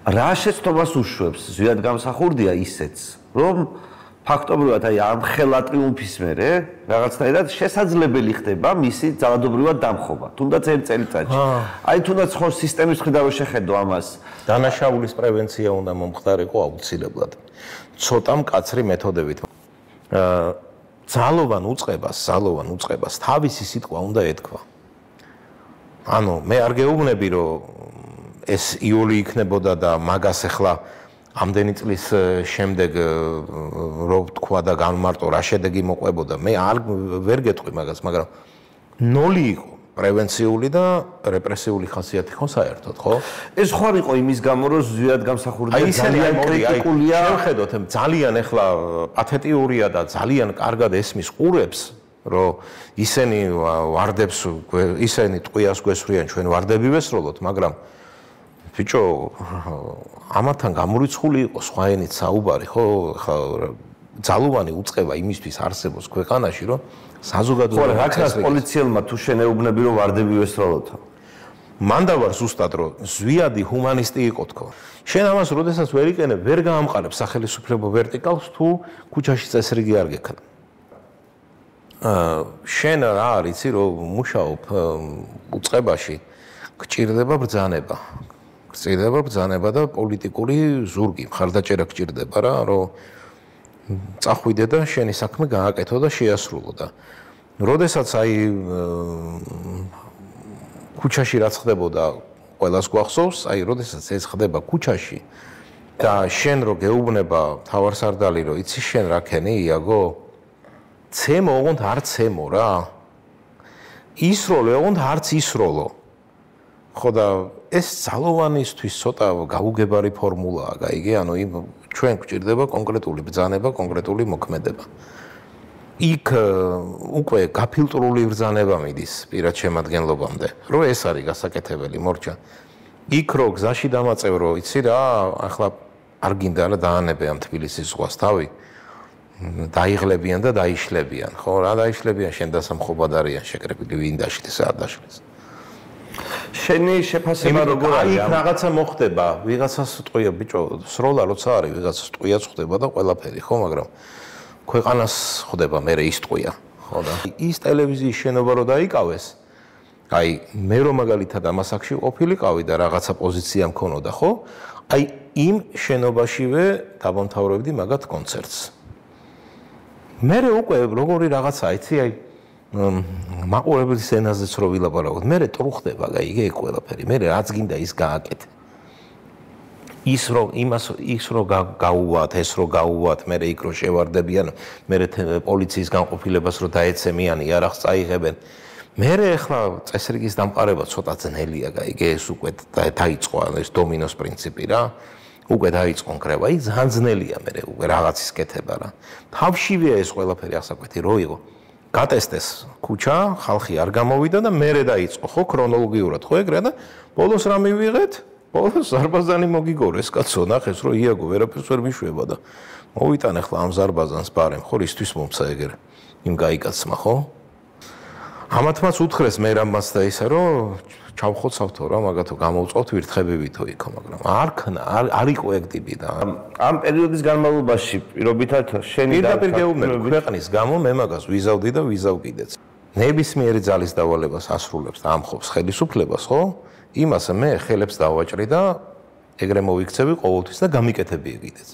რა შეცდომას უშვებს ზვიად გამსახურდია ისეც, რომ ფაქტობრივად აი ამ ხელა ტრიუმფის მერე რაღაცნაირად შესაძლებელი ხდება მისი ძალადობრივად დამხობა, თუნდაც ერთ წელიწადში. აი თუნდაც ხო სისტემის მხრიდან შეხედო ამას. დანაშაულის პრევენცია უნდა მომხდარიყო აუცილებლად. ცოტა მკაცრი მეთოდებით. ძალოვან უწყებას თავისი სიტყვა უნდა ეთქვა. ანუ მე არ გეუბნები რომ ეს იოლი იქნებოდა და მაგას ახლა ამდენი წლის შემდეგ რო თქვა და განმარტო რა შედეგი მოყვებოდა მე ვერ გეტყვი მაგას მაგრამ ნოლი იყო პრევენციული და რეპრესიული ხასიათი ხო საერთოდ ხო ეს ხო არ იყო იმის გამო რომ ზვიად გამსახურდია ძალიან კრიტიკულია შევხედოთ ძალიან ახლა პათეტიურია და ძალიან კარგად ესმის ყურებს რომ ისინი ვარდებს ისინი ტყვიას გვესვრიან ჩვენ ვარდები ვესროლოთ მაგრამ ბიჭო ამათთან გამორიცხული იყო სხვა ენით საუბარი ხო ხა ძალოვანი უწყება იმისთვის არსებობს ქვეყანაში რომ საზოგადოება ხო რა ქნას პოლიციელმა თუ შენეუბნები რომ ვარდები ვესროლოთო მან დავარ ზუსტად რომ ზვიადი ჰუმანისტი იყო თქო შენ ამას როდესაც ვერ იყენებ ვერ გაამყარებ სახელმწიფო ვერტიკალს თუ ქუჩაში წესრიგი არ გექნა შენ რა არიცი რომ მუშაობ უწყებაში გჭირდება ბრძანება და პოლიტიკური ზურგი მხარდაჭერა გჭირდება რა რომ წახვიდე და შენი საქმე გააკეთო და შეასრულო და როდესაც აი ქუჩაში რაც ხდებოდა ყველას გვახსოვს აი როდესაც ეს ხდება ქუჩაში და შენ რო გეუბნება თავარსარდალი რომ იცი შენ რა ქენი იაგო ცემო ოღონდ არ ცემო რა ისროლე ოღონდ არც ისროლო ხო და ეს ძალოვანისთვის ცოტა გაუგებარი ფორმულაა, გაიგე? ანუ იმ ჩვენ გვჭირდება კონკრეტული ბრძანება, კონკრეტული მოქმედება. იქ უკვე გაფილტრული ბრძანება მიდის პირად შემადგენლობამდე. რომ ეს არის გასაკეთებელი, მორჩა. იქ რო გზაში დამაწევ, რომ იცი რა, ახლა არ გინდა რა დაანებე ამ თბილისის ზღვას თავი. დაიღლებიან და დაიშლებიან, ხო? რა დაიშლებიან, შენ დასამხობად არიან შეკრებილი, ვინ დაშლის, რა დაშლის. შენი შეფასება როგორ არის? იქ რაღაცა მოხდება, ვიღაცას ტყვია, ბიჭო, სროლა როცა არის, ვიღაცას ტყვიაც ხდება და ყველაფერი, ხო, მაგრამ ქვეყანას ხდება მერე ის ტყვია, ხო და ის ტელევიზიის შენობა რო დაიკავეს, აი, მე რომ მაგალითად ამას აქში ყოფილიყავი და რაღაცა პოზიცია მქონოდა, ხო? აი, იმ შენობაშივე დავამთავრებდი მაგათ კონცერტს. მერე უკვე როგორი რაღაცა, იცი, აი მაყურებლის ენაზეც რო ვილაპარაკოთ, მერე ტრუხდება, გაიგე ყველაფერი, მერე რაც გინდა ის გააკეთე. ის რო გაუვათ, ეს რო გაუვათ, მერე იქ რო შევარდებიან, მერე პოლიციის განყოფილებას რო დაეცემიან, იარაღს წაიღებენ. მერე ახლა წესრიგის დამყარება ცოტა ძნელია, გაიგე, ეს უკვე დაიწყო ეს დომინოს პრინციპი რა. უკვე დაიწყო კრება, ის ძალიან ძნელია მერე უკვე რაღაცის კეთება რა. თავშივეა ეს ყველაფერი ასაკვეთი რო იყო. გატესტეს ქუჩა, ხალხი არ გამოვიდა და მერე დაიწყო, ხო, ქრონოლოგიურად, ხო, ეგრე და ბოლოს რა მივიღეთ? ბოლოს ზარბაზანი მოგიგორეს, კაცო, ნახეს, რომ იაგო ვერაფერს ვერ მიშვება და მოვიტანე ხლა ამ ზარბაზანს ბარემ, ხო, ისთვის მომცა ეგრე. იმ გაიკაცმა, ხო? ამათმაც უთხრეს მე რამაც და ისა, რომ ჩავხოცავთო რა, მაგათო გამოვწოვთ ვირთხებებითო იქო, მაგრამ არ ქნა, არ იყო ეგ ტიპი და ამ პერიოდის განმავლობაში პირობითად შენი პირდაპირ გეუბნები ქვეყნის გამო მე მაგას ვიზავდი და ვიზავ კიდეც. ნებისმიერი ძალის დავალებას ასრულებს და ამხობს ხელისუფლებას, ხო? იმას მე ხელებს დავაჭრი და ეგრე მოვიქცევი ყოველთვის და გამიკეთებია კიდეც.